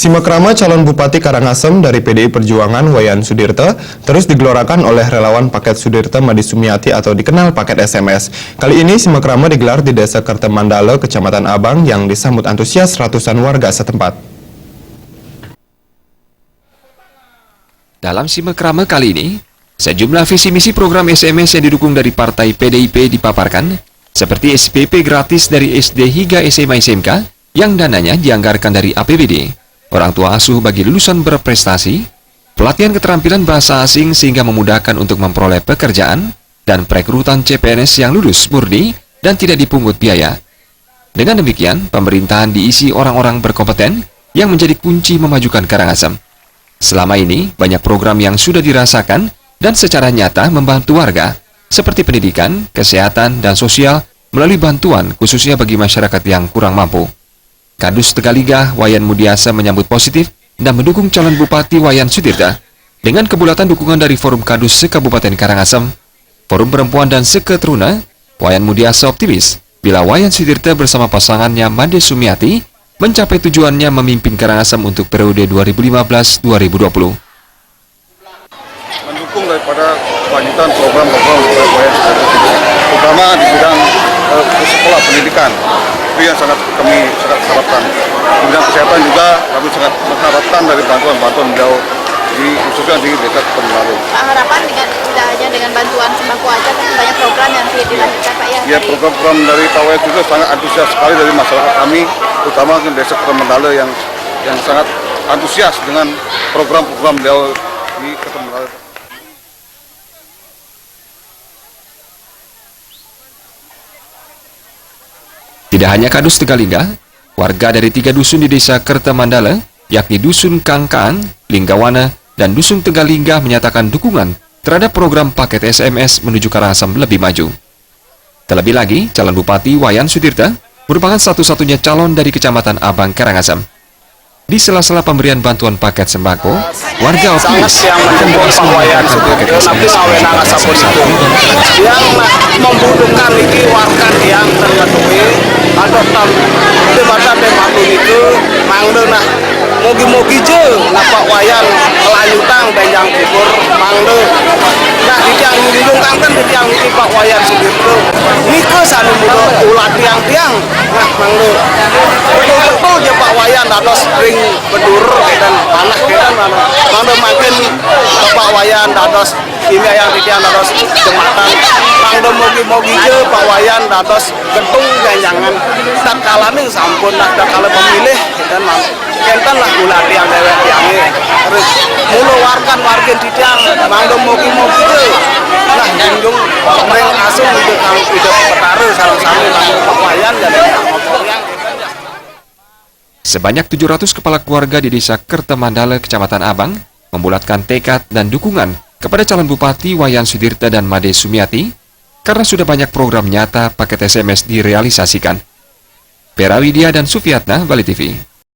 Simakrama calon Bupati Karangasem dari PDI Perjuangan Wayan Sudirte terus digelorakan oleh relawan Paket Sudirte Made Sumiati atau dikenal Paket SMS. Kali ini simakrama digelar di Desa Kertemandale, Kecamatan Abang yang disambut antusias ratusan warga setempat. Dalam simakrama kali ini, sejumlah visi misi program SMS yang didukung dari Partai PDIP dipaparkan, seperti SPP gratis dari SD hingga SMA SMK yang dananya dianggarkan dari APBD. Orang tua asuh bagi lulusan berprestasi, pelatihan keterampilan bahasa asing sehingga memudahkan untuk memperoleh pekerjaan, dan perekrutan CPNS yang lulus murni dan tidak dipungut biaya. Dengan demikian, pemerintahan diisi orang-orang berkompeten yang menjadi kunci memajukan Karangasem. Selama ini, banyak program yang sudah dirasakan dan secara nyata membantu warga, seperti pendidikan, kesehatan, dan sosial melalui bantuan khususnya bagi masyarakat yang kurang mampu. Kadus Tegaligah Wayan Mudiasa menyambut positif dan mendukung calon Bupati Wayan Sudirte. Dengan kebulatan dukungan dari Forum Kadus se-Kabupaten Karangasem, Forum Perempuan dan Seketruna, Wayan Mudiasa optimis bila Wayan Sudirte bersama pasangannya Made Sumiati mencapai tujuannya memimpin Karangasem untuk periode 2015-2020. Mendukung daripada kelanjutan program-program Wayan Sudirte, terutama di bidang sekolah pendidikan. Itu yang kami sangat harapkan. Di bidang kesehatan juga kami sangat mengharapkan dari bantuan-bantuan beliau khususnya di Desa Kertemandale. Harapan tidak hanya dengan bantuan sembako aja, tapi banyak program yang dilanjutkan Pak ya? Ya, program-program dari Pak Wayan juga sangat antusias sekali dari masyarakat kami, terutama di Desa Kertemandale yang sangat antusias dengan program-program beliau di Kertemandale. Tidak hanya Kadus Tegaligah, warga dari 3 dusun di Desa Kertemandale, yakni Dusun Kangkang, Linggawana, dan Dusun Tegaligah menyatakan dukungan terhadap program paket SMS menuju Karangasem lebih maju. Terlebih lagi, calon Bupati Wayan Sudirte merupakan satu-satunya calon dari Kecamatan Abang Karangasem. Di sela-sela pemberian bantuan paket sembako, warga optimis akan berhasil mendapatkan paket SMS yang membutuhkan ini warga yang terkendali atau debatan dematun itu mangde mogi-mogi je Pak Wayan melanjutang dan yang kubur mangde yang dilindungkan kan yang ini Pak Wayan Sudirte nike sanu muda ulat tiang-tiang mangde betul-betul je Pak Wayan dados ring bedur dan panah dan mangde makin Pak Wayan dados ini yang dikian dados jembatan mangde mogi-mogi je Pak Wayan dados gedung jangan tak kalah nih sampun tak kalah pemilih dan enten lah gula tiang dewek tiangnya terus mulu warga di tiang mangde mogi-mogi je nah junjung ring asuh hidup petare sarang-sarang Pak Wayan dan yang Sebanyak 700 kepala keluarga di Desa Kertemandale, Kecamatan Abang, membulatkan tekad dan dukungan kepada calon Bupati Wayan Sudirte dan Made Sumiati karena sudah banyak program nyata paket SMS direalisasikan. Pera Widya dan Sufiatna, Bali TV.